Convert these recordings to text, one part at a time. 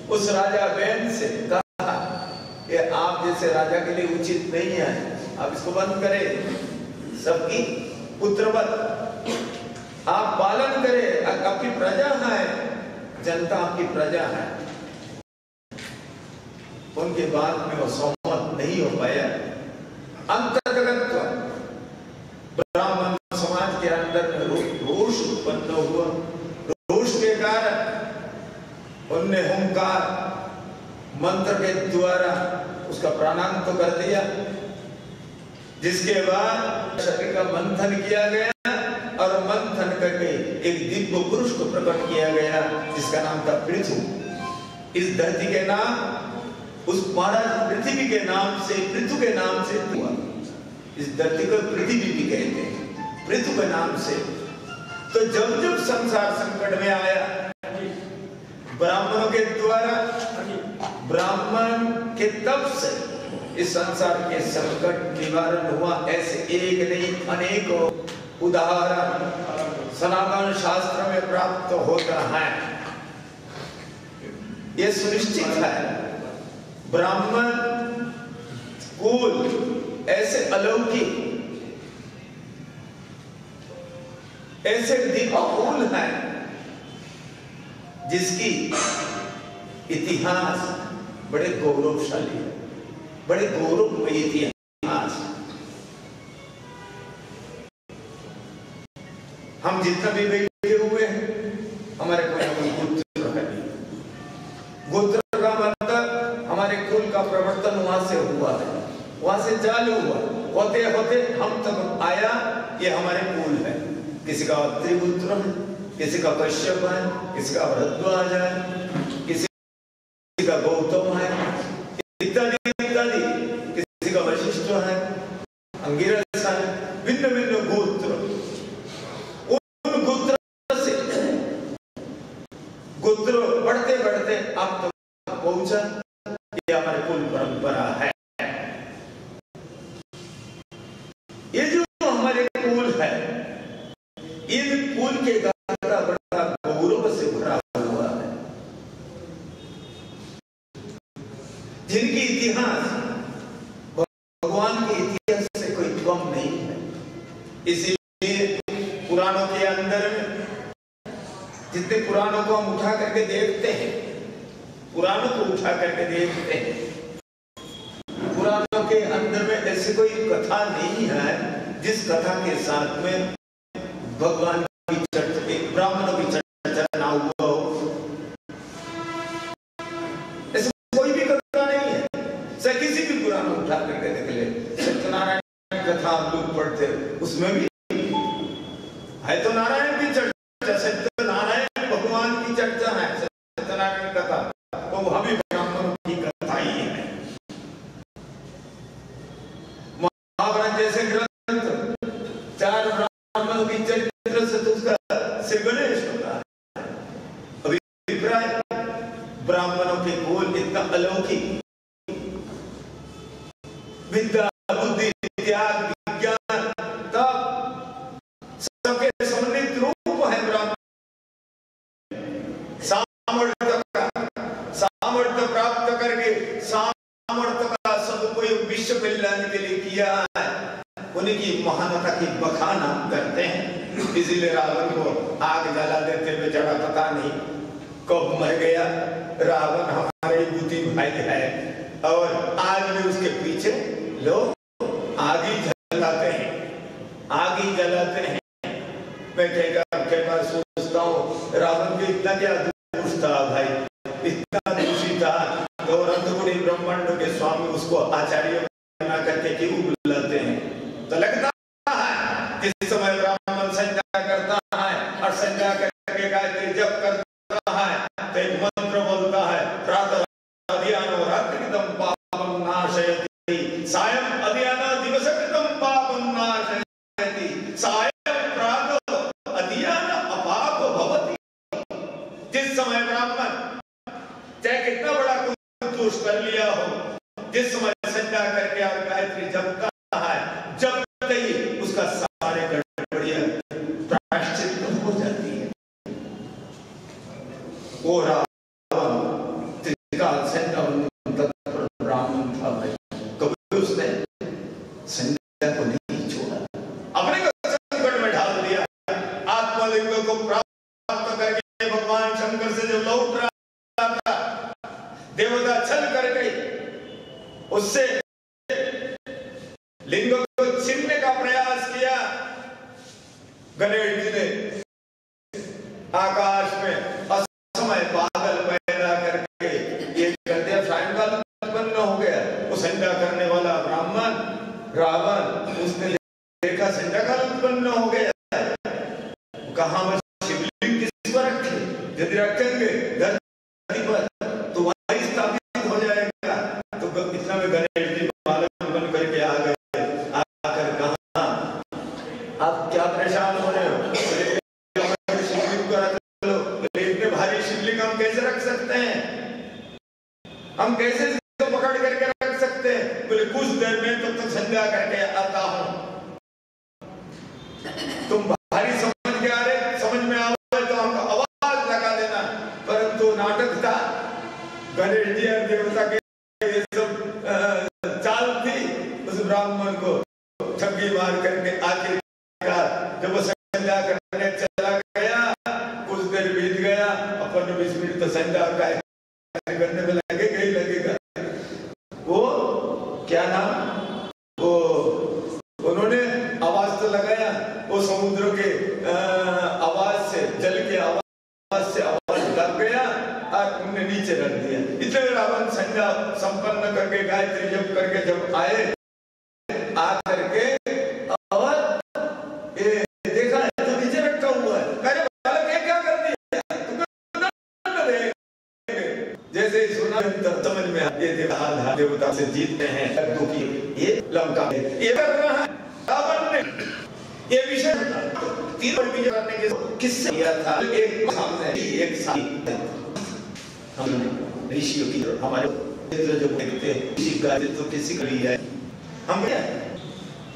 उस राजा बैन से कहा कि आप जैसे राजा के लिए उचित नहीं है, आप इसको बंद करें, सबकी पुत्रवत आप पालन करें, आपकी प्रजा है, जनता आपकी प्रजा है। उनके बाद में वो सहमत नहीं हो पाया। अंतर्गत ब्राह्मण समाज के अंदर में रोष उत्पन्न हुआ। रोष के कारण उनने हुंकार मंत्र के द्वारा उसका प्राणांत तो कर दिया, जिसके बाद शरीर का मंथन किया गया और मंथन करके एक दिव्य पुरुष को प्रकट किया गया जिसका नाम था पृथु। इस धरती के नाम उस महाराज पृथ्वी के नाम से, पृथु के नाम से हुआ। इस धरती को पृथ्वी भी कहते हैं, पृथु के नाम से। तो जब जब संसार संकट में आया, ब्राह्मणों के द्वारा, ब्राह्मण के तप से इस संसार के संकट निवारण हुआ। ऐसे एक नहीं अनेकों उदाहरण सनातन शास्त्र में प्राप्त होता है। यह सुनिश्चित है ब्राह्मण कुल ऐसे अलौकिक, ऐसे दिव्य कुल है जिसकी इतिहास बड़े गौरवशाली है, बड़े गौरवमय इतिहास। हम जितना भी बैठे हुए हैं, हमारे कोई गोत्र है। गोत्र का मतलब हमारे कुल का प्रवर्तन वहां से हुआ है, वहां से चालू हुआ, होते होते हम तक आया। ये हमारे कुल है। किसी का त्रिपुत्र है, किसी का कश्यप है, किसी का भरद्वाज है, किसी का गौतम है, इत्यादि इत्यादि, किसी का वशिष्ठ है, अंगिरस है, भिन्न भिन्न गोत्र। उन गोत्र से गोत्र बढ़ते बढ़ते आप तक पहुंचा। ये हमारे कुल परंपरा है। ये जो हमारे कुल है, इन कुल के गाथा बड़ा गौरव से भरा हुआ है, जिनकी इतिहास भगवान के इतिहास से कोई कम नहीं है। इसीलिए पुराणों के अंदर में जितने पुराणों को हम उठा करके देखते हैं, पुराणों को उठा करके देखते हैं, पुराणों के अंदर में ऐसी कोई कथा नहीं है जिस कथा के साथ में भगवान की चर्चा, ब्राह्मणों की चर्चा ना हुआ हो। ऐसे कोई भी कथा नहीं है। चाहे किसी भी पुराण उठा करके देख ले, सत्यनारायण कथा आप लोग पढ़ते, उसमें भी है तो नारायण की चर्चा, सत्यनारायण भगवान की चर्चा है, सत्यनारायण कथा, तो वह भी ब्राह्मणों की कथा ही है। महाभारत जैसे ग्रंथ चार ब्राह्मणों की चरित्र से तो उसका श्री गणेश होता है। अभिप्राय ब्राह्मणों के कुल इतना अलौकिक, विद्या बुद्धि त्याग विज्ञान तब सबके सम्मिलित रूप है ब्राह्मण। सामर्थ्य प्राप्त करके सामर्थ्य का सदुपयोग विश्व कल्याण के लिए किया है, उनकी महानता की बखान हम करते हैं। इसीलिए रावण को आग जला देते बेचारा पता नहीं कब मर गया। रावण हमारे बुद्धि भाई है और आज भी उसके पीछे लोग आग ही जलाते हैं, आग ही जलाते हैं। मैं कहकर सोचता हूँ रावण को इतना क्या दोष था भाई, इतना दोषी था। गौरंतपुरी ब्रह्मांड के स्वामी उसको आचार्य बना करके क्यों बुलाते हैं? तो लगता है जिस समय ब्राह्मण संध्या करता है और संध्या करके गायत्री जप करता है तो एक मंत्र बोलता है, प्रातः अध्ययनो रात्रिकृतं पापं नाशयति, सायं अध्ययनो दिवसकृतं पापं नाशयति, सायं प्रातः अध्ययन अपाप भवति। जिस समय ब्राह्मण चाहे कितना बड़ा कोई दोष कर लिया हो, जिस समय संध्या करके और गायत्री जपता है, जब ही उसका सारे गड़बड़ियां प्रायश्चित हो जाती है। वो देवता छल करके उससे लिंग को छीनने का प्रयास किया। गणेश जी ने आकाश में असमय बादल पैदा करके ये कर दिया, सायंकाल उत्पन्न हो गया। वो संध्या करने वाला ब्राह्मण रावण, उसने देखा संध्याकाल उत्पन्न हो गया। कहाँ वो शिवलिंग किस पर रखे? यदि रखेंगे धरती पर तो वहीं स्थापित हो जाएगा। तो इतना में गणेश जी बालक बन करके आ गए। आकर कहा आप क्या परेशान हो रहे हो? शिवलिंग को रख लो। इतने भारी शिवलिंग हम कैसे रख सकते हैं? हम कैसे इसको पकड़ करके रख सकते हैं? बोले कुछ देर में तब तक संध्या करके आता हूं। तुम भारी समझ के आ रहे, समझ में आवे तो हमको आवाज लगा देना। परंतु नाटक था, गणेश जी और देवता के ये सब चाल थी। उस ब्राह्मण को ठगी मार करके आखिरकार जब वो संध्या करने चला गया, कुछ देर बीत गया, 15-20 मिनट तो संध्या का करने में लगेगा ही लगेगा। वो क्या नाम, वो उन्होंने आवाज तो लगाया, वो समुद्र के आवाज से, जल के आवाज से आवाज लग गया और उन्हें नीचे रख दिया। इतने रावण संध्या संपन्न करके गायत्री जप करके जब आए, आकर के और ये देखा है तो नीचे रखा हुआ है। अरे बालक ये क्या कर दिया? जैसे सुना समझ में ये देवता से जीतते हैं, ये लंका में ये कर रहा है रावण ने। ये विषय तीन बार विजय करने के किससे किया था? एक सामने एक साथ हमने ऋषियों की, हमारे जो देखते हैं ऋषि का तो किसी का भी है। हम क्या,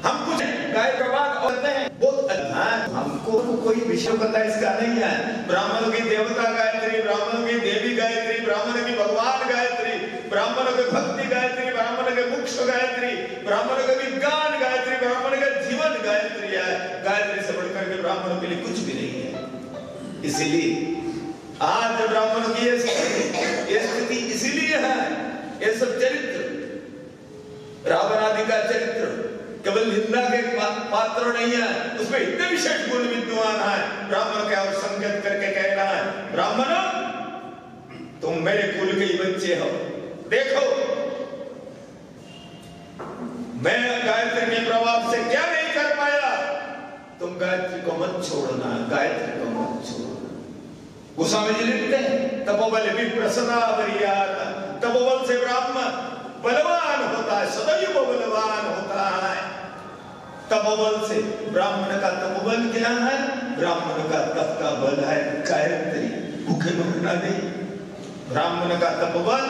हम कुछ गाय का बात होते हैं बहुत अच्छा। हमको कोई विषय पता इसका नहीं है। ब्राह्मणों की देवता गायत्री, ब्राह्मणों की देवी गायत्री, ब्राह्मणों की भगवान गायत्री, ब्राह्मणों की भक्ति गायत्री, ब्राह्मणों के मोक्ष गायत्री, ब्राह्मणों के विज्ञान गायत्री, ब्राह्मणों का जीवन गायत्री है। गायत्री से बढ़कर के ब्राह्मणों के लिए कुछ भी नहीं है। इसीलिए आज ब्राह्मणों की ये स्थिति इसीलिए है। ये सब चरित्र, रावण आदि का चरित्र केवल निंदा के पात्र नहीं है, उसमें इतने विशेष गुण विद्वान है। ब्राह्मण के और संकेत करके कह रहा है, ब्राह्मणों तुम मेरे कुल के ही बच्चे हो। देखो मैं गायत्री के प्रभाव से क्या नहीं कर पाया, तुम गायत्री को मत छोड़ना, गायत्री को मत छोड़ना। गोस्वामी जी लिखते हैं, तपोबल विप्रसदा वरियात, तपोबल से ब्राह्मण बलवान होता है, सदैव बलवान होता है। तपोबल से ब्राह्मण का तपोबल क्या है? ब्राह्मण का तप का बल है गायत्री, भूखे मरना नहीं। ब्राह्मण का तपोबल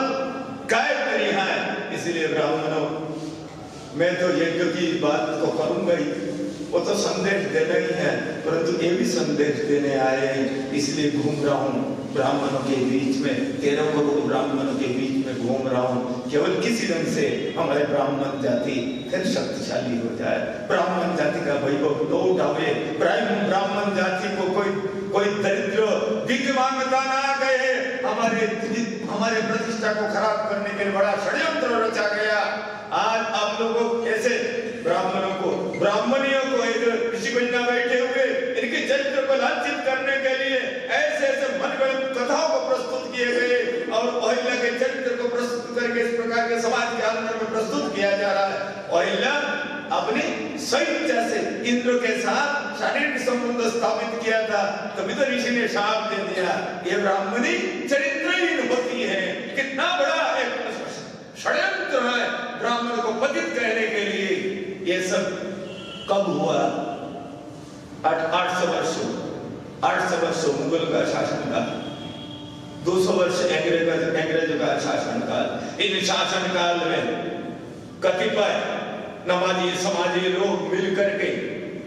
गायत्री है। इसलिए ब्राह्मणों, मैं तो यज्ञ की बात तो करूंगा ही, वो तो संदेश देना ही है, परंतु ये भी संदेश देने आए हैं। इसलिए घूम रहा हूँ ब्राह्मणों के बीच में, 13 करोड़ ब्राह्मणों के बीच में घूम रहा हूँ। केवल किसी ढंग से हमारे ब्राह्मण जाति फिर शक्तिशाली हो जाए, ब्राह्मण जाति का वैभव लौट आवे, ब्राह्मण जाति को कोई दरिद्र विकलांगता ना कहे। हमारे प्रतिष्ठा को खराब करने के लिए बड़ा षड्यंत्र रचा गया। आज आप लोगों कैसे ब्राह्मणों को, ब्राह्मणियों को इधर ऋषि कन्या बैठे हुए इनके चरित्र को लांछित करने के लिए ऐसे मनगढ़ंत कथाओं को प्रस्तुत किए गए और अहिल्या के चरित्र को प्रस्तुत करके इस प्रकार के समाज के अंदर में प्रस्तुत किया जा रहा है। अहिल्या अपने स्वेच्छा से इंद्र के साथ शारीरिक संबंध स्थापित किया था, तभी तो ऋषि ने शाप दे दिया, ये ब्राह्मणी चरित्रहीन होती है। कितना बड़ा एक षड्यंत्र है ब्राह्मण को पतित कहने के लिए। ये सब कब हुआ? 800 वर्ष मुगल का शासनकाल, 200 वर्ष अंग्रेजों का शासनकाल। इन शासनकाल में कतिपय नमाजी समाजी लोग मिलकर के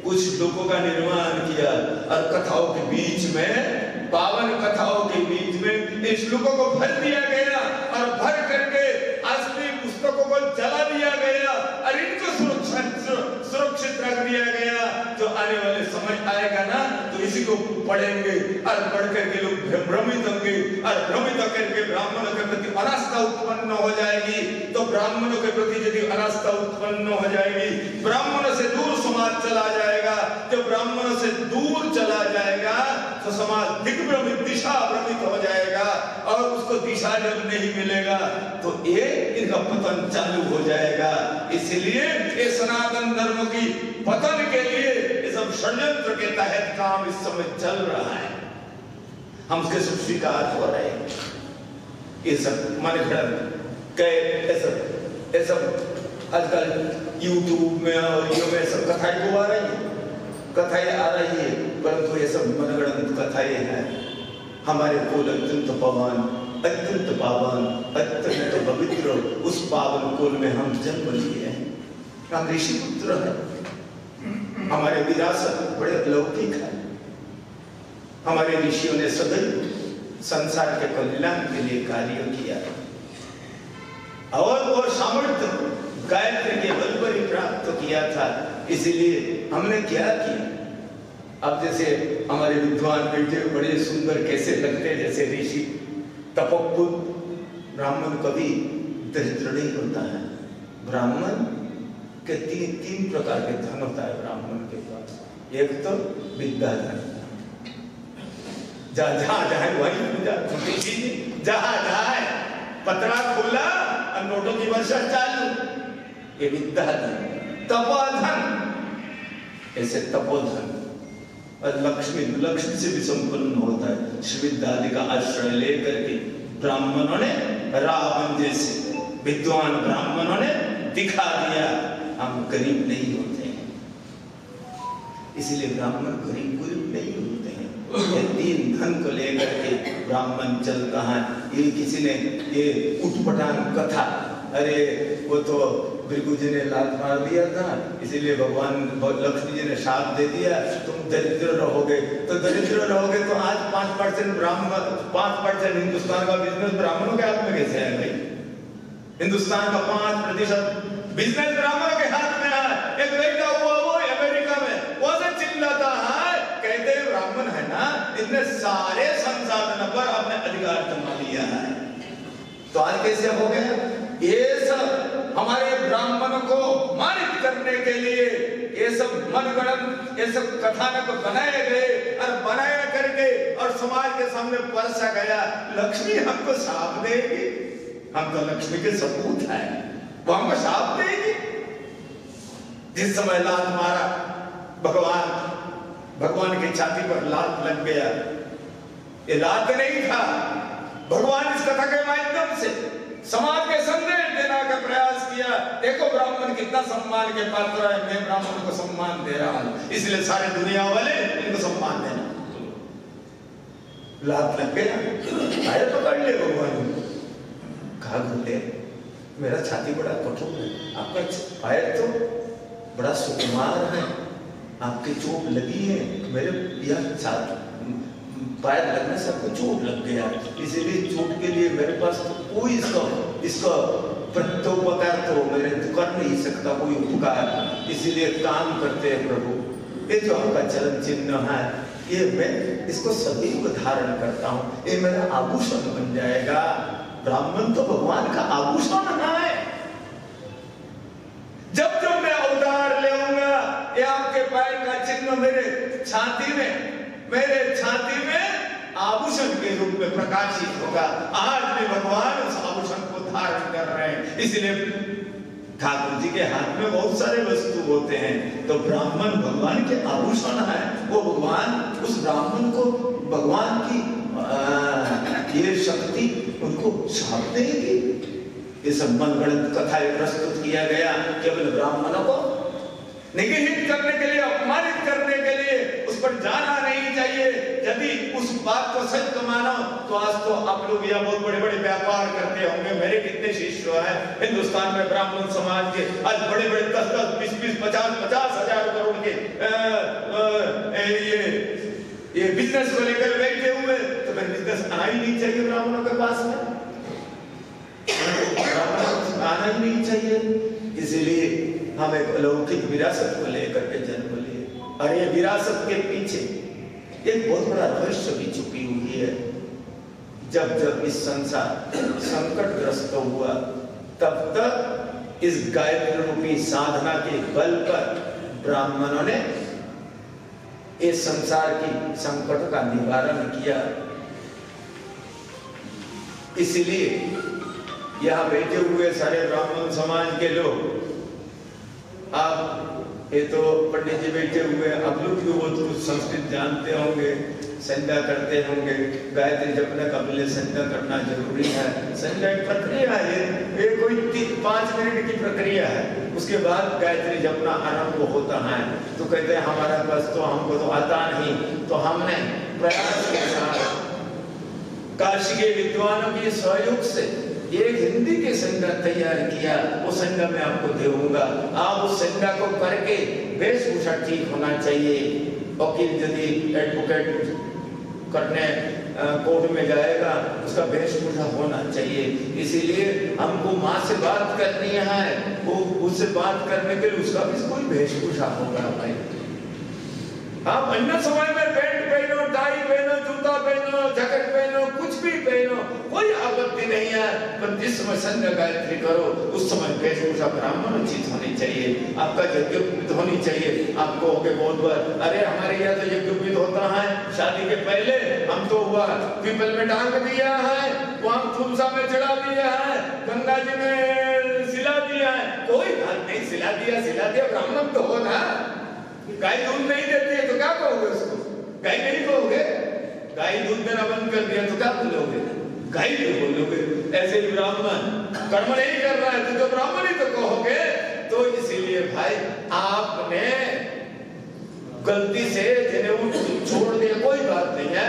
कुछ लोगों का निर्माण किया और कथाओं के बीच में, पावन कथाओं के बीच में इन श्लोकों को भर दिया गया और भर करके असली पुस्तकों को जला दिया गया और इनको सुरक्षित रख दिया गया। जो आने वाले समय आएगा ना तो इसी को पढ़ेंगे और पढ़ करके लोग भ्रमित होंगे और भ्रमित होकर के ब्राह्मणों के प्रति अनास्था हो जाएगी तो ब्राह्मणों के प्रति यदि अनास्था उत्पन्न हो जाएगी, ब्राह्मणों से दूर समाज चला जाएगा। जब ब्राह्मणों से दूर चला जाएगा तो समाज दिग्भ्रमित, दिशा भ्रमित हो जाएगा और उसको दिशा जब नहीं मिलेगा तो ये इनका पतन चालू हो जाएगा। इसलिए ये सनातन धर्म की पतन के लिए ये सब षड्यंत्र के तहत काम इस समय चल रहा है। हम उसके स्वीकार हो रहे हैं। ये सब मन घड़त आजकल यूट्यूब में और ये में सब कथाएं को आ रही है, कथाएं आ रही है, परंतु ये सब मनगढ़ंत कथाएं हैं। हमारे कुल अत्यंत पावन, अत्यंत पावन, अत्यंत पवित्र उस पावन कुल में हम जन्म लिए हैं। हम ऋषि पुत्र हैं। हमारे विरासत बड़े अलौकिक है। हमारे ऋषियों ने सदैव संसार के कल्याण के लिए कार्य किया और वो सामर्थ्य गायत्री के बल पर ही प्राप्त किया था। इसलिए हमने क्या किया? अब जैसे हमारे विद्वान बेटे बड़े सुंदर कैसे लगते हैं, जैसे ऋषि तपोपुत्र। ब्राह्मण कभी दरिद्र नहीं होता है। ब्राह्मण के तीन प्रकार के धन होता है ब्राह्मण के पास। एक तो विद्या धन, जहाँ जाए वही पूजा, जहाँ जाए पतरा खोला और नोटों की वर्षा चालू, ये विद्या धन। तपोधन, ऐसे तपोधन और लक्ष्मी से भी संपन्न होता है। श्रीविद्यादि का आश्रय लेकर के ब्राह्मणों ने, रावण जैसे विद्वान ब्राह्मणों ने दिखा दिया हम गरीब नहीं होते हैं। इसलिए ब्राह्मण गरीब नहीं होते हैं। ये तीन धन को लेकर के ब्राह्मण चल रहा है। ये किसी ने ये उठपटांग कथा, अरे वो तो भृगु जी ने लात मार दिया था, इसीलिए भगवान लक्ष्मी जी ने शाप दे दिया, तुम दरिद्र रहोगे। तो दरिद्र रहोगे तो आज 5% ब्राह्मण, 5% हिंदुस्तान का बिजनेस ब्राह्मणों के हाथ में कैसे है भाई? हिंदुस्तान का 5% बिजनेस ब्राह्मणों के हाथ में है। एक लड़का हुआ वो अमेरिका में, वो से चिल्लाता है, कहते हैं ब्राह्मण है ना, इतने सारे संसाधन पर अपने अधिकार जमा लिया है। तो आज कैसे हो गया? ये सब हमारे ब्राह्मणों को मानित करने के लिए ये सब मनगढ़ंत, ये सब कथानक बनाए गए और बनाया करके और समाज के सामने परसा गया। लक्ष्मी हमको शाप देगी, हम तो लक्ष्मी के सपूत हैं, वो हमको शाप देगी। जिस समय लात मारा, भगवान की छाती पर लात लग गया। ये लात नहीं था, भगवान इस कथा के माध्यम से समाज के संदेश देने का प्रयास किया। देखो ब्राह्मण कितना सम्मान के पात्र है, मैं ब्राह्मण को सम्मान दे रहा हूं, इसलिए सारे दुनिया वाले इनको सम्मान देना। लात लग गया, आए पकड़ ले भगवान, कहा घुटे मेरा छाती बड़ा कठोर है, आपका पैर तो बड़ा सुकुमार है, आपकी चोट लगी है, मेरे यह छाती पैर लगने से आपको चोट लग गया, इसीलिए चोट के लिए मेरे पास तो कोई इसका प्रत्युपकार तो मेरे कर नहीं सकता, कोई उपकार। इसीलिए काम करते हैं प्रभु, ये जो आपका चरण चिन्ह है, ये मैं इसको सदैव धारण करता हूँ, ये मेरा आभूषण बन जाएगा। ब्राह्मण तो भगवान का आभूषण है। जब जब मैं अवतार लेऊंगा, ये आपके पैर का चिन्ह मेरे छाती में आभूषण के रूप में प्रकाशित होगा। आज भी भगवान उस आभूषण को धारण कर रहे हैं। इसलिए ठाकुर जी के हाथ में बहुत सारे वस्तु होते हैं, तो ब्राह्मण भगवान के आभूषण है। वो भगवान उस ब्राह्मण को भगवान की ये शक्ति उनको शाप देगी। ये सब मनगढ़ंत कथाएं प्रस्तुत किया गया केवल ब्राह्मणों को निगृहित करने के लिए, अपमानित करने के लिए। उस पर जाना नहीं चाहिए। यदि उस बात को सच को मानो तो आज तो आप लोग यहाँ बहुत बड़े बड़े व्यापार करते होंगे। मेरे कितने शिष्य हैं हिंदुस्तान में ब्राह्मण समाज के, आज बड़े बड़े 10-10, 20-20, 50-50 हजार करोड़ के ये बिजनेस को लेकर बैठे हुए। तो फिर बिजनेस आना ही नहीं चाहिए ब्राह्मणों के पास में, आना ही नहीं चाहिए। इसलिए हम एक अलौकिक विरासत को लेकर के जन्म लिए, और ये विरासत के पीछे एक बहुत बड़ा रहस्य भी छुपी हुई है। जब जब इस संसार संकटग्रस्त हुआ, तब तक इस गायत्री रूपी साधना के बल पर ब्राह्मणों ने इस संसार की संकट का निवारण किया। इसलिए यहाँ बैठे हुए सारे ब्राह्मण समाज के लोग, आप ये तो पंडित जी बैठे हुए, आप लोग भी बहुत कुछ संस्कृत जानते होंगे, संध्या करते होंगे। गायत्री जपने का पहले संध्या करना जरूरी है। संध्या एक प्रक्रिया है, ये कोई 5 मिनट की प्रक्रिया है। उसके बाद गायत्री जपना आरंभ होता है। तो कहते हैं हमारा पास तो, हमको तो आता नहीं, तो हमने प्रयास के साथ काशी के विद्वानों के सहयोग से एक हिंदी के संज्ञा तैयार किया। वो संज्ञा मैं आपको दूंगा। आप उस संज्ञा को करके, वेशभूषा ठीक होना चाहिए। वकील यदि एडवोकेट करने कोर्ट में जाएगा, उसका वेशभूषा होना चाहिए। इसीलिए हमको माँ से बात करनी है, वो उससे बात करने के लिए उसका भी कोई वेशभूषा होगा भाई। आप अन्य समय में पैंट पहनो, टाई पहनो, जूता पहनो, जैकेट पहनो, कुछ भी पहनो, कोई आपत्ति नहीं है। पर जिस समय संध्या गायत्री करो, उस समय वेशभूषा ब्राह्मणोचित होनी चाहिए। आपका यज्ञोपवीत होनी चाहिए। आपको बहुत बार, अरे हमारे यहाँ तो यज्ञोपवीत होता है, शादी के पहले हम तो हुआ पीपल में टांग दिया है, वहाँ तुलसा में चढ़ा दिया है, गंगा जी में सिला दिया है। कोई बात नहीं, सिला दिया, ब्राह्मण तो हो ना। गाय दूध नहीं देती है तो क्या कहोगे उसको? गाय नहीं कहोगे। गाय दूध देना बंद कर दिया तो क्या बोलोगे? गाय नहीं बोलोगे। ऐसे ही ब्राह्मण कर्म नहीं कर रहा है तो ब्राह्मण ही तो कहोगे। तो इसीलिए भाई आपने गलती से जनेऊ छोड़ दिया, कोई बात नहीं है।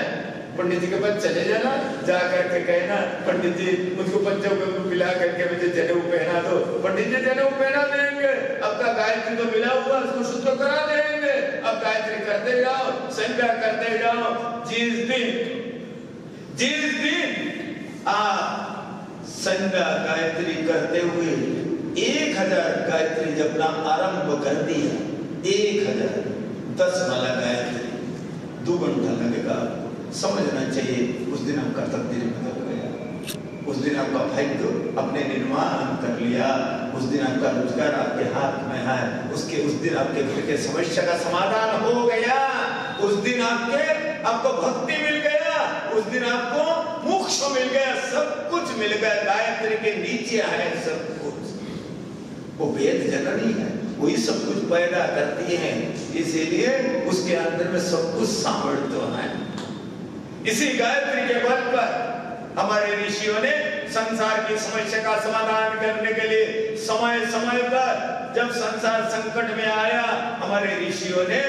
पंडित जी के पास चले जाना, जा करके कहना पंडित जी मुझको पंचों मिला करके मुझे जनेऊ पहना दो। पंडित जी जनेऊ पहना देंगे। अब का गायत्री तो मिला हुआ, उसको शुद्ध करा देंगे। अब गायत्री करते जाओ, संध्या करते जाओ। जिस दिन आप संध्या गायत्री करते हुए 1000 गायत्री जपना आरंभ कर दिया, 1010 वाला गायत्री 2 घंटा लगेगा। समझना चाहिए उस दिन आपका तकदीर बदल गया। उस दिन आपका भाग्य अपने निर्माण कर लिया। उस दिन आपका रोजगार आपके हाथ में है। उस दिन आपके घर के समस्या का समाधान हो गया। उस दिन आपको भक्ति मिल गया। उस दिन आपको मोक्ष मिल गया। सब कुछ मिल गया। गायत्री के नीचे है सब कुछ। वो वेद जननी है, वही सब कुछ पैदा करती है। इसीलिए उसके अंदर में सब कुछ सामर्थ्य है। इसी गायत्री के बल पर हमारे ऋषियों ने संसार की समस्या का समाधान करने के लिए समय समय पर जब संसार संकट में आया, हमारे ऋषियों ने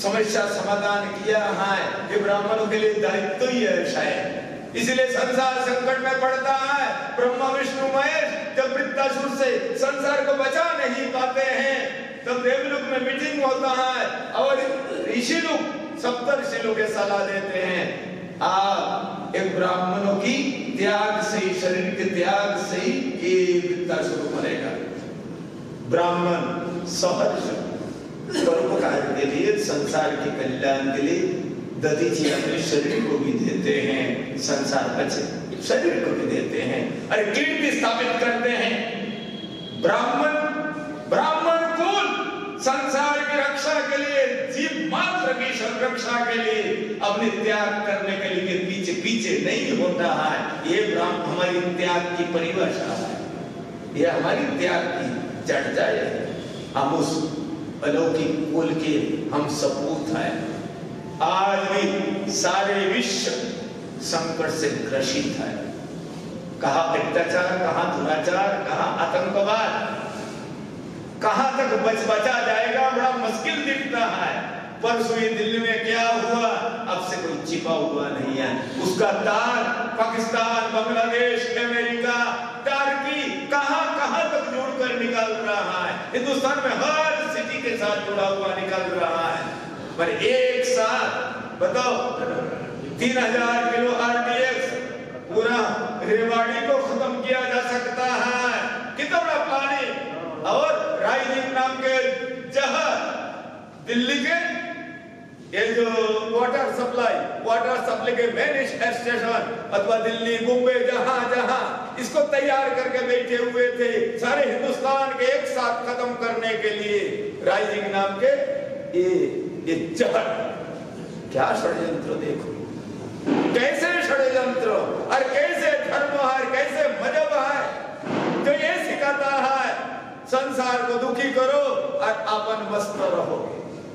समस्या समाधान किया है। ये ब्राह्मणों के लिए दायित्व ही है शायद। इसलिए संसार संकट में पड़ता है। ब्रह्मा विष्णु महेश जब वृत्तासुर से संसार को बचा नहीं पाते हैं, तब देवलोक में मीटिंग होता है और ऋषि लोग, सप्तर्षि लोग सलाह देते हैं, आप एक ब्राह्मणों की त्याग से ही, शरीर के त्याग से ही ये वृत्तासुर मरेगा। ब्राह्मण सहर्ष परोपकार के लिए, संसार के कल्याण के लिए दधीचि अपने शरीर को भी देते हैं, संसार बचे शरीर को भी देते हैं। अरे कीर्ति स्थापित करते हैं। ब्राह्मण कुल संसार की रक्षा के लिए, जीव मात्र की रक्षा के लिए अपने त्याग करने के लिए पीछे नहीं होता है। ये हमारी त्याग की परिभाषा है। ये हमारी त्याग की चर्चा है। हम उस अलौकिक कुल के हम सपूत हैं। आज भी सारे विश्व संकट से ग्रसित है। कहाँ अत्याचार, कहाँ दुराचार, कहाँ आतंकवाद, कहाँ तक बचा जाएगा, बड़ा मुश्किल दिखता है। परसों ये दिल्ली में क्या हुआ, अब से कोई छिपा हुआ नहीं है। उसका तार पाकिस्तान, बांग्लादेश, अमेरिका, टर्की कहाँ तक जोड़कर निकल रहा है। हिंदुस्तान में हर सिटी के साथ जुड़ा हुआ निकल रहा है। पर एक साथ बताओ 3000 किलो RDX पूरा रेवाड़ी को खत्म किया जा सकता है। कितना बड़ा पानी। और राइजिंग नाम के जहर दिल्ली के ये जो वाटर सप्लाई के मेन स्टेशन अथवा दिल्ली, मुंबई, जहां इसको तैयार करके बैठे हुए थे सारे हिंदुस्तान के एक साथ खत्म करने के लिए राइजिंग नाम के ये चहल। क्या षड्यंत्र देखो, कैसे षड्यंत्र और कैसे धर्म है, कैसे मजहब है जो ये सिखाता है संसार को दुखी करो और अपन मस्त रहो।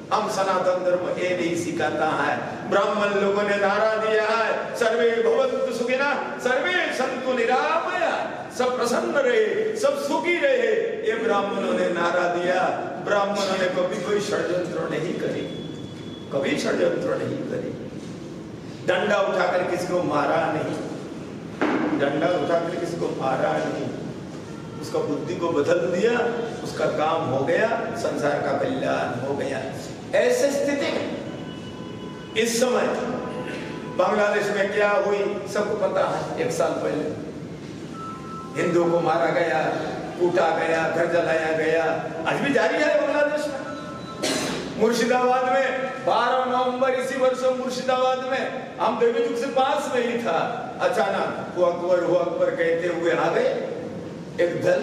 हम सनातन धर्म ये नहीं सिखाता है। ब्राह्मण लोगों ने नारा दिया है सर्वे भवन्तु सुखिनः सर्वे सन्तु निरामयाः, सब प्रसन्न रहे, सब सुखी रहे, ये ब्राह्मणों ने नारा दिया। ब्राह्मणों ने कभी कोई षड्यंत्र नहीं करी, कभी षड्यंत्र नहीं करी। डंडा उठाकर किसी को मारा नहीं, डंडा उठाकर किसी को मारा नहीं, उसका बुद्धि को बदल दिया, उसका काम हो गया, संसार का कल्याण हो गया। ऐसे स्थिति में इस समय बांग्लादेश में क्या हुई सबको पता है। 1 साल पहले हिंदुओं को मारा गया, कूटा गया, घर जलाया गया, आज भी जारी है बांग्लादेश में। मुर्शिदाबाद में 12 नवंबर इसी वर्ष मुर्शिदाबाद में हम देवी दुख से पास में ही था, अचानक वो अकबर कहते हुए आ गए एक दल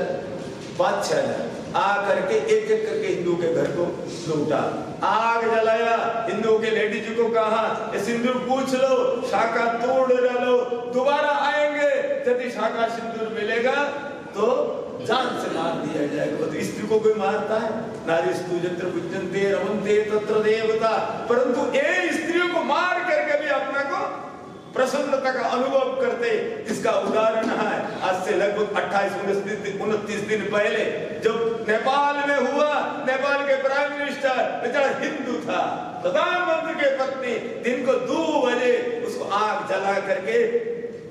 5-6 आ करके एक करके हिंदू के घर को लूटा, आग जलाया, हिंदुओं के लेडीज को कहा सिंदूर पूछ लो, शाखा तोड़ डालो, दोबारा आएंगे, यदि शाखा सिंदूर मिलेगा तो जान से मार दिया जाएगा। तो स्त्री को कोई मारता है? नारीस्तु यत्र पूज्यन्ते रमन्ते तत्र देवता, परंतु ये स्त्रियों को मार करके भी अपना को प्रसन्नता का अनुभव करते। इसका उदाहरण है आज से लगभग 28-29 दिन पहले जब नेपाल में हुआ, नेपाल के प्राइम मिनिस्टर बेचारा हिंदू था, प्रधानमंत्री के पत्नी दिन को 2 बजे उसको आग जला करके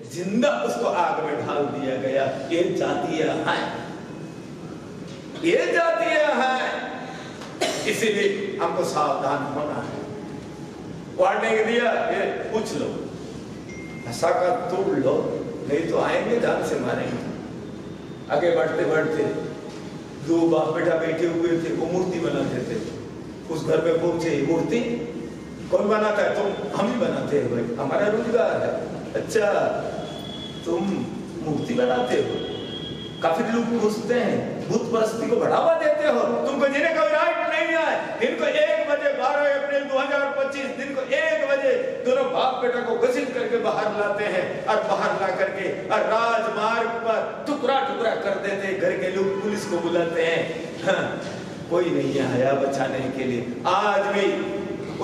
जिंदा उसको आग में ढाल दिया गया। ये जातीय है, ये जातीय है, इसीलिए हमको सावधान होना है। वार्निंग दिया, ये पूछ लो, शाखा तोड़ लो, नहीं तो आएंगे जान से मारेंगे। आगे बढ़ते बढ़ते 2 बाप बेटा बैठे हुए थे, वो मूर्ति बनाते थे। उस घर में पहुंचे, मूर्ति कौन बनाता है? तुम, हम ही बनाते हैं भाई, हमारा रोजगार है। अच्छा, तुम मूर्ति बनाते हो? काफी लोग पूछते हैं, भूत परस्ती को बढ़ावा देते हो, तुमको जीने का राइट नहीं है। दिन को 1 बजे 12 अप्रैल 2025 दिन को 1 बजे दोनों बाप बेटा को घसीट करके बाहर लाते हैं और बाहर ला करके और राजमार्ग पर टुकड़ा टुकड़ा कर देते। घर के लोग पुलिस को बुलाते हैं, हाँ, कोई नहीं आया बचाने के लिए। आज भी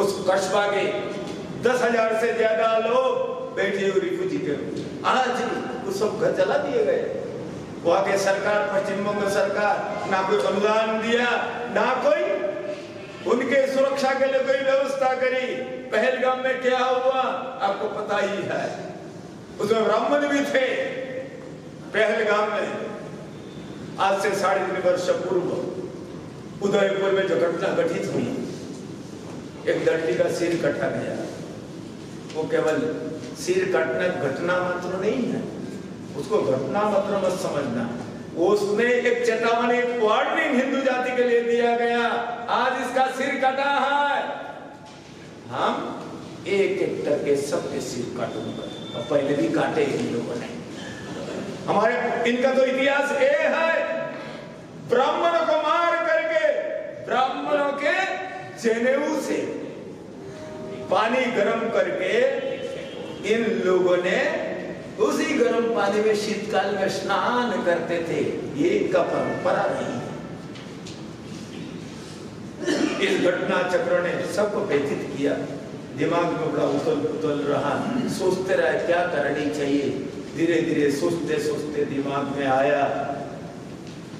उस कस्बा के 10,000 से ज्यादा लोग बैठे हुए रिफ्यूजी के, आज वो सब घर जला दिए गए। वहां के सरकार, पश्चिम बंग सरकार ना कोई अनुदान दिया, ना कोई उनके सुरक्षा के लिए कोई व्यवस्था करी। पहलगाम में क्या हुआ आपको पता ही है, उसमें ब्राह्मण भी थे। पहलगाम में आज से 3.5 वर्ष पूर्व उदयपुर में जो घटना घटित हुई, एक लड़की का सिर कटा गया। वो केवल सिर कटना घटना मात्र नहीं है, उसको घटना मात्र मत समझना, उसमें एक चेतावनी, एक वार्निंग हिंदू जाति के लिए दिया गया। आज इसका सिर कटा है, हम एक एक करके सबके सिर काटूंगा। और पहले भी काटे इन लोगों ने। हमारे इनका तो इतिहास ये है, ब्राह्मणों को मार करके ब्राह्मणों के जनेऊ से पानी गर्म करके इन लोगों ने उसी गर्म पानी में शीतकाल में स्नान करते थे। ये इनका परंपरा नहीं है। इस घटना चक्र ने सबको व्यथित किया, दिमाग में बड़ा उथल रहा, सोचते रहे क्या करनी चाहिए। धीरे धीरे सोचते सोचते दिमाग में आया,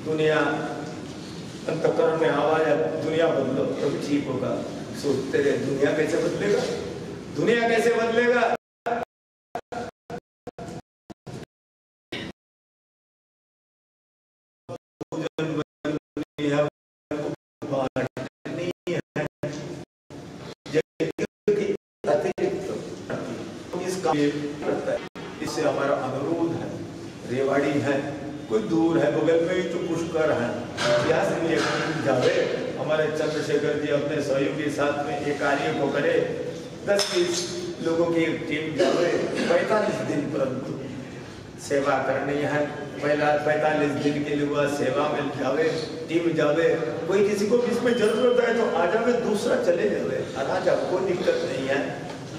दुनिया अंतःकरण में आवाज, दुनिया बदलो तभी ठीक होगा। सोचते रहे दुनिया कैसे बदलेगा, दुनिया कैसे बदलेगा। इससे हमारा अनुरोध है, रेवाड़ी है, कोई दूर है, बगल में ही तो पुष्कर है, यहाँ से भी जावे हमारे चंद्रशेखर जी अपने सहयोगी के साथ में ये कार्य को करे, 10-20 लोगों की एक टीम जावे, 45 दिन परंतु सेवा करनी है। पहला 45 दिन के लिए वह सेवा में जावे, टीम जावे। कोई किसी को इसमें जरूरत है तो आ जावे, दूसरा चले जावे, आ जाओ, कोई दिक्कत नहीं है।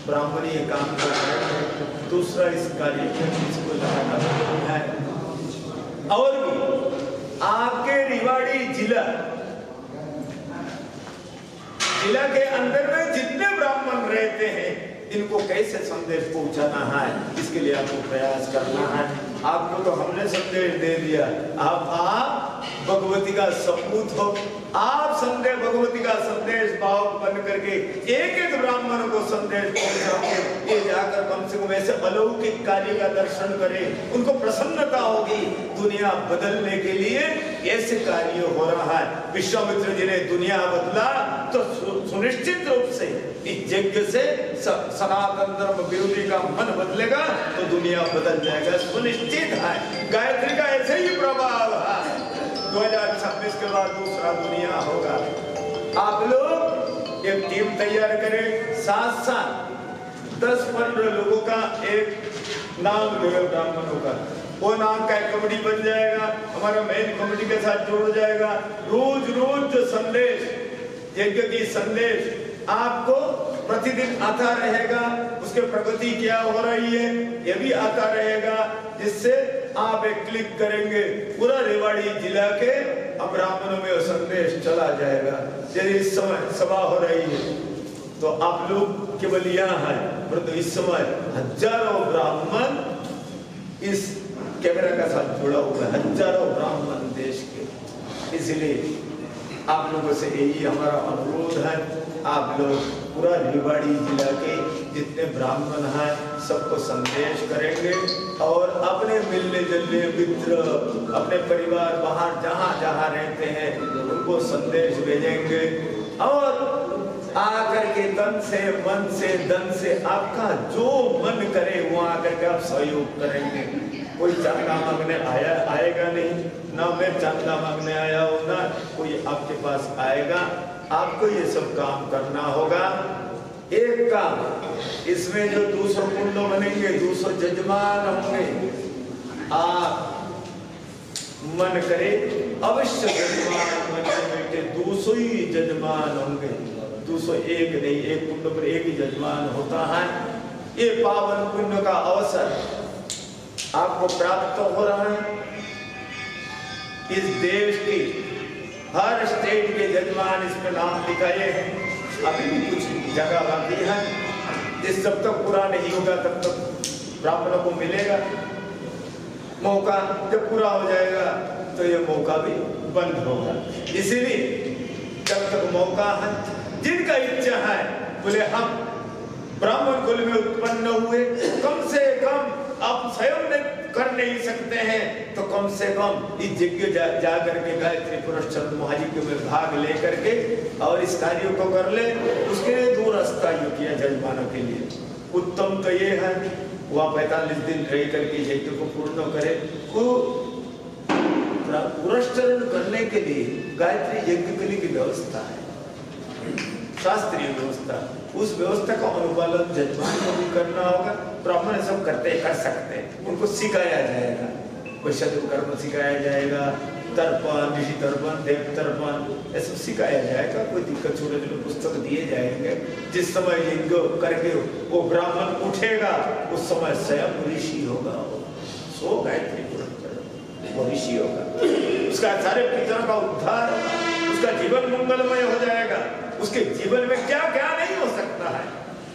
ब्राह्मण ये काम कर रहे हैं, दूसरा इस कार्य में इसको लगाना है। और भी आपके रिवाड़ी जिला के अंदर में जितने ब्राह्मण रहते हैं, इनको कैसे संदेश पहुंचाना है, इसके लिए आपको प्रयास करना है। आपको तो हमने संदेश दे दिया, आप भगवती का सपूत हो। आप संदेश भगवती का संदेश भाव बन करके एक ब्राह्मण को संदेश पहुंचाओगे, ये जाकर कम से कम ऐसे अलौकिक कार्य का दर्शन करें, उनको प्रसन्नता होगी। दुनिया बदलने के लिए ऐसे कार्य हो रहा है। विश्वामित्र जी ने दुनिया बदला तो सुनिश्चित रूप से इस यज्ञ से सनातन धर्म विरोधी का मन बदलेगा तो दुनिया बदल जाएगा, सुनिश्चित है। गायत्री का ऐसे ही प्रभाव है। 2026 के बाद दूसरा दुनिया होगा। आप लोग एक टीम तैयार करें, साथ साथ 10-15 लोगों का एक नाम ले, ब्राह्मणों का वो नाम का कमेटी बन जाएगा, हमारा मेन कमेटी के साथ जुड़ जाएगा। रोज रोज जो संदेश, यज्ञ की संदेश आपको प्रतिदिन आता रहेगा, उसके प्रगति क्या हो रही है ये भी आता रहेगा, जिससे आप एक क्लिक करेंगे, पूरा रेवाड़ी जिला के ब्राह्मणों में संदेश चला जाएगा। यदि इस समय सभा हो रही है तो आप लोग केवल यहाँ है, परंतु इस समय हजारों ब्राह्मण इस कैमरा का साथ जुड़ा हुआ है, हजारों ब्राह्मण देश के। इसलिए आप लोगों से यही हमारा अनुरोध है, आप लोग पूरा रेवाड़ी जिला के जितने ब्राह्मण हैं सबको संदेश करेंगे और अपने मिलने जुलने मित्र, अपने परिवार बाहर जहाँ जहाँ रहते हैं उनको संदेश भेजेंगे और आकर के तन से मन से धन से आपका जो मन करे वो आकर के आप सहयोग करेंगे। कोई चांदा मांगने आएगा नहीं, ना मैं चांदा मांगने आया हूँ, ना कोई आपके पास आएगा। आपको ये सब काम करना होगा। एक काम, इसमें जो 200 कुंड बनेंगे, 200 जजमान होंगे, आप मन करे अवश्य जजमान बने बेटे, 200 ही जजमान होंगे, 201 नहीं, एक कुंड पर एक ही जजमान होता है। ये पावन पुण्य का अवसर आपको प्राप्त हो रहा है। इस देश के हर स्टेट के जजमान इसमें नाम लिखाए हैं, अभी भी कुछ जगह बाकी है। जिस जब तक पूरा नहीं होगा तब तक ब्राह्मणों को मिलेगा मौका, जब पूरा हो जाएगा तो ये मौका भी बंद होगा। इसीलिए जब तक मौका है, जिनका इच्छा है बोले हम ब्राह्मण कुल में उत्पन्न हुए, कम से कम आप स्वयं ने कर नहीं सकते हैं तो कम से कम इस यज्ञ जाकर के गायत्री पुरस्कार महायज्ञ में भाग लेकर के और इस कार्यों को कर ले। उसके लिए 2 रास्ता यूं किया जजमानों के लिए। उत्तम तो ये है वह 45 दिन रह करके यज्ञ को पूर्ण करे। पुरस्कार करने के लिए गायत्री यज्ञ के लिए व्यवस्था है, शास्त्रीय व्यवस्था। उस व्यवस्था का अनुपालन जजमान को भी करना होगा। ब्राह्मण सब करते कर सकते हैं, उनको सिखाया जाएगा, कोई शत्रुकर्म सिखाया जाएगा, तर्पण, ऋषि तर्पण, देव तर्पण, ये सब सिखाया जाएगा। कोई दिक्कत छोटे छोटे पुस्तक दिए जाएंगे। जिस समय यज्ञ करके वो ब्राह्मण उठेगा उस समय स्वयं ऋषि होगा, सो गायत्री वो ऋषि होगा, उसका सारे पितरों का उद्धार, उसका जीवन मंगलमय हो जाएगा। उसके जीवन में क्या क्या नहीं हो सकता है।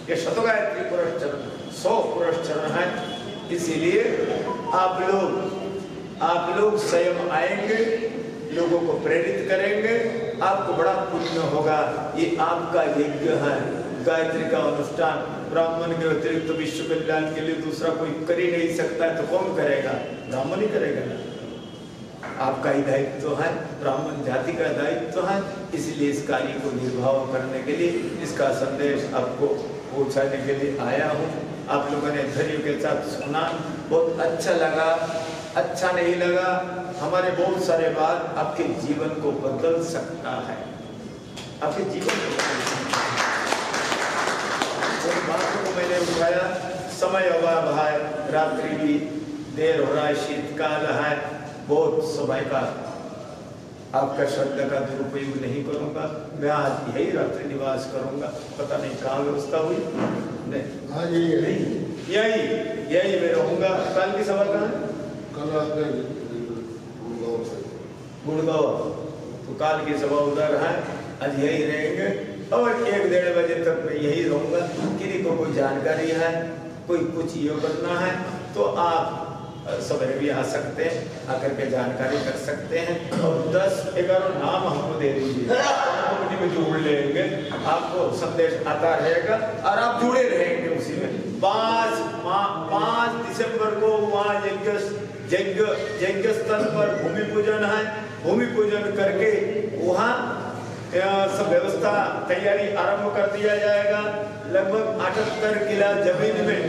ये शतगायत्री पुरस्कार 100 पुरस्कार है। इसीलिए आप लोग स्वयं आएंगे, लोगों को प्रेरित करेंगे, आपको बड़ा पुण्य होगा। ये आपका यज्ञ है, गायत्री का अनुष्ठान। ब्राह्मण के अतिरिक्त तो विश्व कल्याण के लिए दूसरा कोई कर ही नहीं सकता है, तो कौन करेगा? ब्राह्मण ही करेगा ना। आपका ही दायित्व है, ब्राह्मण जाति का दायित्व है। इसलिए इस कार्य को निर्वाह करने के लिए इसका संदेश आपको पहुंचाने के लिए आया हूँ। आप लोगों ने धैर्य के साथ सुना, बहुत अच्छा लगा। अच्छा नहीं लगा, हमारे बहुत सारे बात आपके जीवन को बदल सकता है। आपके जीवन बातों को मैंने उठाया। समय अभाव है, रात्रि भी देर हो रहा है, शीतकाल है, बहुत समय का आपका श्रद्धा का दुरुपयोग नहीं करूंगा। मैं आज यही रात्रि निवास करूंगा। पता नहीं कहाँ व्यवस्था हुई, नहीं हाँ यही मैं रहूंगा। कल की सभा कहाँ है? कल गुड़गांव। तो काल की सभा उधर है, आज यही रहेंगे और 1-1:30 बजे तक मैं यही रहूंगा। किसी को कोई जानकारी है, कोई कुछ ये करना है तो आप सवेरे भी आ सकते हैं, आकर के जानकारी कर सकते हैं। और 10-11 नाम हमको दे दीजिए, कमेटी में जोड़ लेंगे, आपको संदेश आता रहेगा और आप जुड़े रहेंगे उसी में। 5 दिसंबर को वहाँ यज्ञ स्थल पर भूमि पूजन है। भूमि पूजन करके वहाँ सब व्यवस्था तैयारी आरंभ कर दिया जाएगा। लगभग 78 किला जमीन में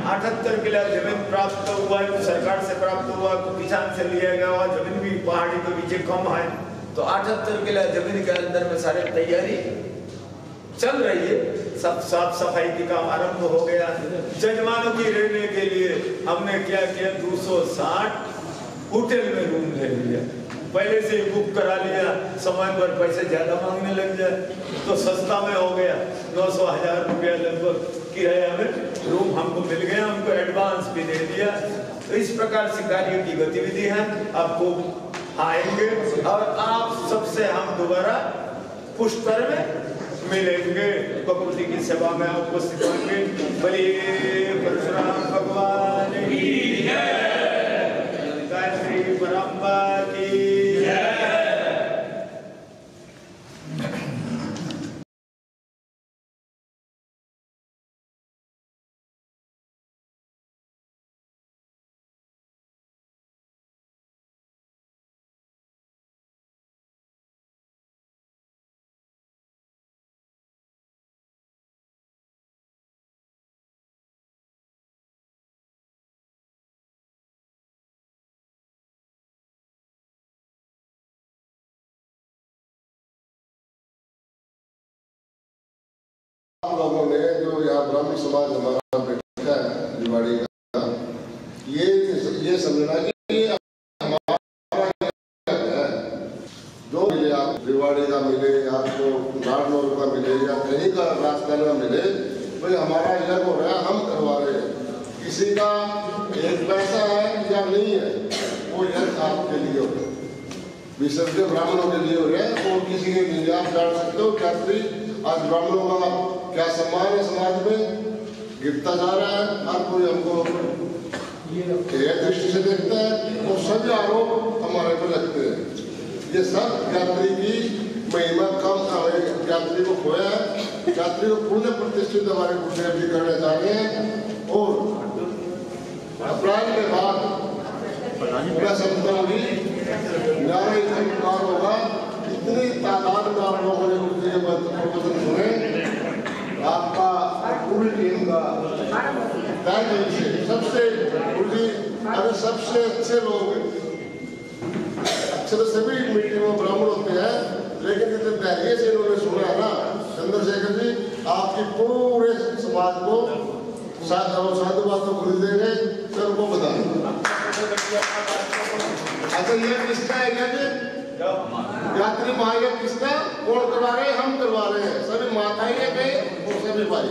78 किला जमीन प्राप्त हुआ है, सरकार से प्राप्त हुआ, किसान से लिया गया हुआ जमीन भी पहाड़ी के पीछे कम है। तो 78 किला जमीन के अंदर में सारी तैयारी चल रही है। सब साफ सफाई की काम आरंभ हो गया। जजमानों की रहने के लिए हमने क्या किया, 260 होटल में रूम ले लिया। पहले से बुक करा लिया, समय पर पैसे ज्यादा मांगने लग जाए तो सस्ता में हो गया। 900-1000 रुपया लगभग किराया में रूम हमको मिल गया, हमको एडवांस भी दे दिया। तो इस प्रकार से कार्य की गतिविधि है। आपको आएंगे और आप सबसे हम दोबारा पुष्कर में मिलेंगे। प्रकृति की सेवा में उपस्थित होंगे। बलि परशुराम भगवान की जय, गायत्री परंपरा की जय। आप लोगों ने जो यहाँ ब्राह्मण समाज हमारा बैठा है दिवाड़ी का, ये समझना कि हमारा है। जो मिले आप दिवाड़ी का मिले, आपको नारनौल का मिले या कहीं का राजस्थान का मिले, भाई हमारा यज्ञ हो रहा है, हम करवा रहे हैं। किसी का एक पैसा है या नहीं है, वो यज्ञ आपके लिए हो रहा है, विसर्जन ब्राह्मणों के लिए हो रहा है। वो किसी के लिए आप जान सकते हो। यात्री आज ब्राह्मणों का क्या सम्मान है समाज में, गिरता जा रहा है। हर कोई हमको एक दृष्टि से देखता है और सभी आरोप हमारे पर लगते हैं। ये सब यात्री की महिमा कम यात्री को खोया है। यात्री को पुण्य प्रतिष्ठित हमारे गुरुदेव जी करने जा रहे हैं। और अप्रैल के बाद मैं समझता हूँ कि न्याय इतना होगा, इतनी तादाद में आप लोगों ने गुरुदेव प्रवचन सुने। आपका पूरी टीम का तय दिल से सबसे अगर सबसे अच्छे लोग, अच्छे तो सभी मीटिंग में ब्राह्मण होते हैं, लेकिन जितने धैर्य से इन्होंने सुना है ना चंद्रशेखर जी, आपकी पूरे समाज को साधु बातों को देंगे, सर को बता। अच्छा ये किसका है क्या जी? यात्री महायज्ञ किसका, कौन करवा रहे हैं? हम करवा रहे हैं। सभी माताएं कहीं और सभी भाई।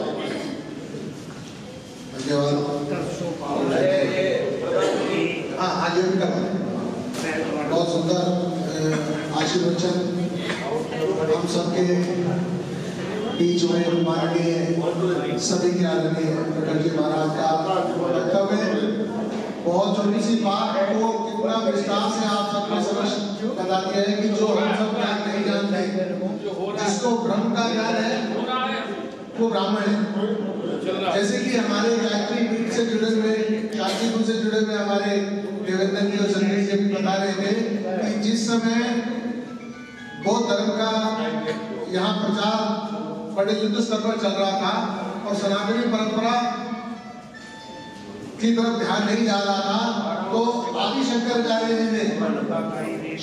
धन्यवाद। हाँ आज बहुत सुंदर आशीर्वचन हम सबके बीच में माननीय सभी के आदरणीय प्रकट जी महाराज का वक्तव्य बहुत छोटी सी बात को कितना विस्तार से आप सबने समझ बता दिया है कि जो हम सब ज्ञान नहीं जानते, जिसको ब्रह्म का ज्ञान है वो ब्राह्मण है। जैसे कि हमारे गायत्री पीठ से जुड़े हुए, काशीपुर से जुड़े हुए हमारे देवेंद्र जी और संदेश जी भी बता रहे थे कि जिस समय बौद्ध धर्म का यहाँ प्रचार बड़े युद्ध स्तर पर चल रहा था और सनातनी परंपरा की तरफ ध्यान नहीं जा रहा था, तो आदि शंकराचार्य जी ने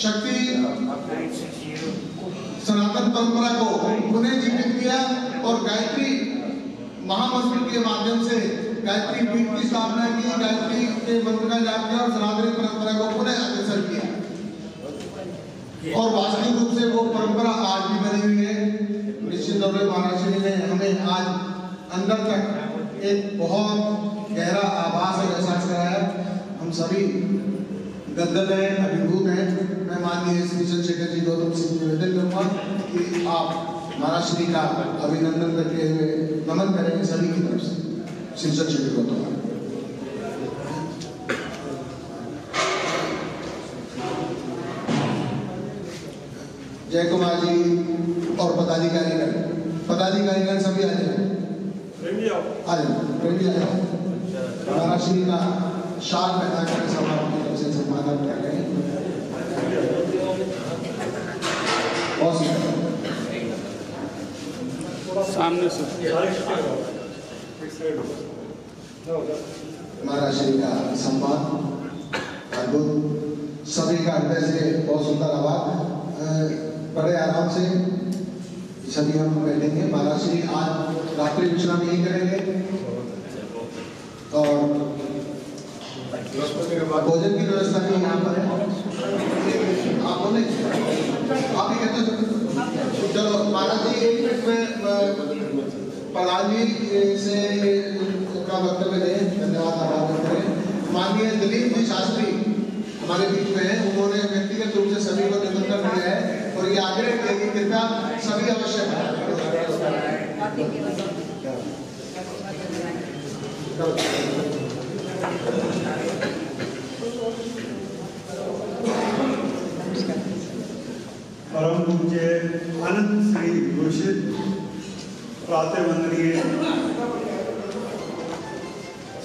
शक्ति सनातन परंपरा को पुनः जीवित किया और गायत्री महामंत्र के माध्यम से गायत्री पीठ की स्थापना की, गायत्री के मंत्र का जाप किया और सनातनी परंपरा को पुनः अग्रसर किया। और वास्तविक रूप से वो परंपरा आज भी बनी हुई है। निश्चित तौर पर महाराज जी ने हमें आज अंदर तक एक बहुत गहरा आभास और एहसास कराया। हम सभी गदगद हैं, अभिभूत हैं। मैं माननीय श्री चंद्रशेखर जी गौतम सिंह निवेदन करूंगा कि आप महाराज श्री का अभिनंदन करते हुए नमन करेंगे सभी की तरफ से। श्री चंद्रशेखर गौतम जय कुमार जी और पदाधिकारीगण सभी आ जाए, महाराज श्री का शाल पहना कर सभा की तरफ से सम्मान किया गया। सामने से महाराज श्री का सम्मान अद्भुत, सभी का हृदय से बहुत सुंदर आवाज। बड़े आराम से सभी हम बैठेंगे। महाराज श्री आज रात्रि विश्राम यही करेंगे और भोजन की व्यवस्था भी यहाँ पर है। आप बोले आप ही कहते हो। चलो महाराज जी एक मिनट में प्रधान जी से का वक्तव्य दें। धन्यवाद आभार व्यक्त करें। माननीय दिलीप जी शास्त्री हमारे बीच में है। उन्होंने व्यक्तिगत रूप से सभी को निमंत्रण दिया है और ये आग्रह किया कि कृपया सभी अवश्य परम पूज्य अनंत श्री घोषित प्रातः वंदनीय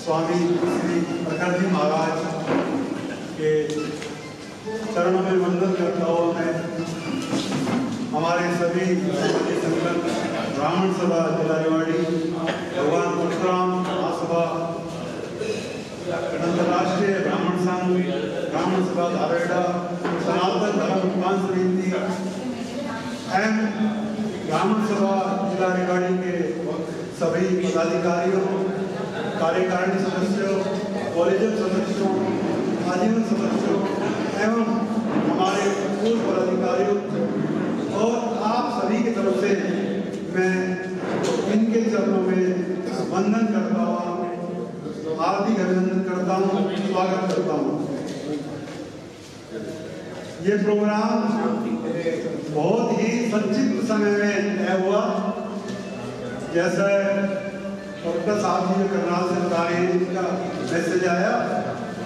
स्वामी श्री प्रखर जी महाराज के चरणों में वंदन करता हूँ मैं हमारे सभी संगठन ब्राह्मण सभा जिला रेवाड़ी, भगवान परशुराम महासभा, अंतर्राष्ट्रीय ब्राह्मण संघ, ब्राह्मण सभा धारेड़ा, सनातन धर्म उत्थान समिति एवं ब्राह्मण सभा जिला रेवाड़ी के सभी पदाधिकारियों, कार्यकारिणी सदस्यों, कॉलेजियम सदस्यों, आजीवन सदस्यों एवं हमारे पूर्व पदाधिकारियों और आप सभी की तरफ से मैं इनके चरणों में वंदन करता हूँ, हार्दिक अभिनंदन करता हूँ, स्वागत करता हूँ। ये प्रोग्राम बहुत ही संक्षिप्त समय में तय हुआ। जैसे डॉक्टर साहब जी करनाल से बता रहे हैं, इनका मैसेज आया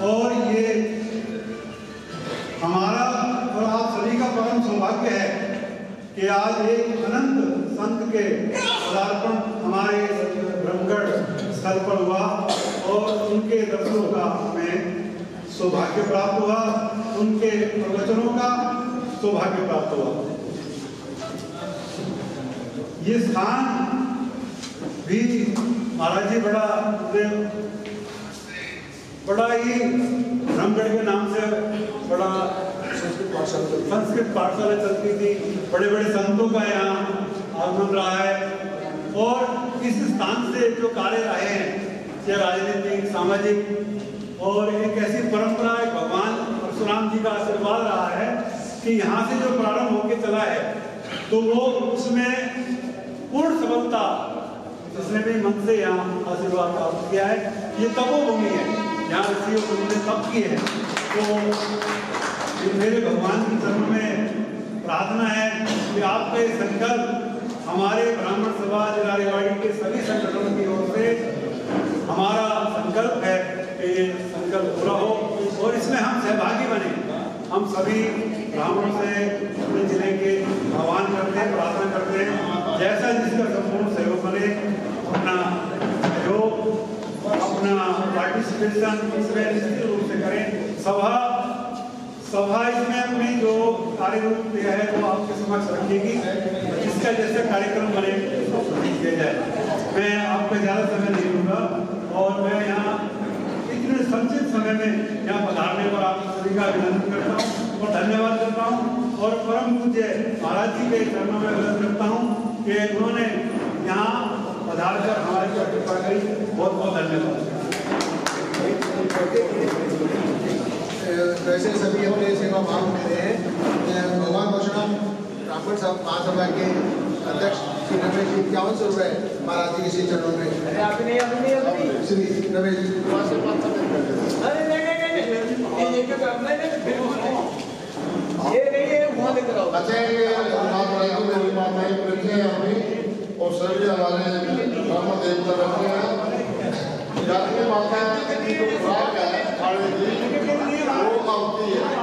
और ये हमारा और आप सभी का परम सौभाग्य है कि आज एक अनंत संत के पदार्पण हमारे ब्रह्मगढ़ स्थल पर हुआ और उनके दर्शनों का हमें सौभाग्य प्राप्त हुआ, उनके प्रवचनों का सौभाग्य प्राप्त हुआ। ये स्थान भी महाराज जी बड़ा ही ब्रह्मगढ़ के नाम से बड़ा संस्कृत पाठशाला चलती थी, बड़े बड़े संतों का यहाँ आगमन रहा है और इस स्थान से जो कार्य रहे हैं, चाहे राजनीतिक, सामाजिक और एक ऐसी परंपरा है, भगवान परशुराम जी का आशीर्वाद रहा है कि यहाँ से जो प्रारंभ होकर चला है तो वो उसमें पूर्ण सफलता जिसने भी मन से यहाँ आशीर्वाद प्राप्त किया है। ये तपोभूमि है, यहाँ ऋषियों ने तप किए हैं। तो मेरे भगवान की चरण में प्रार्थना है कि आपका ये संकल्प हमारे ब्राह्मण सभा जिला रेवाड़ी के सभी संगठनों की ओर से हमारा संकल्प है कि ये संकल्प पूरा हो और इसमें हम सहभागी बने। हम सभी ब्राह्मणों से अपने जिले के आह्वान करते हैं, प्रार्थना करते हैं, जैसा जिसका संपूर्ण सहयोग बने, अपना सहयोग, अपना पार्टिसिपेशन इसमें निश्चित रूप से करें। सभा इसमें अपनी जो कार्यक्रम दिया है वो आपके समक्ष रखेगी, जिसका जैसे कार्यक्रम बने किया जाए। मैं आपका ज़्यादा समय नहीं लूँगा और मैं यहाँ इतने संचित समय में यहाँ पधारने पर आप सभी का अभिनंदन करता हूँ और धन्यवाद करता हूँ और परम पूज्य महाराज जी के चरणों में अभिनंदन करता हूँ कि उन्होंने यहाँ पधार कर हमारी कृपा करी। बहुत बहुत धन्यवाद। वैसे सभी अपने सेवा भाव में रहे हैं। भगवान परशुराम ब्राह्मण साहब महासभा के अध्यक्ष श्री रमेश जी 5100 रुपये महाराज जी के श्री चरणों में श्री रमेश जी। अच्छा ये और सभी हमारे ब्राह्मण देवता रखे हैं। जाति माता की जो खुराक है खाने की वो मांगती है।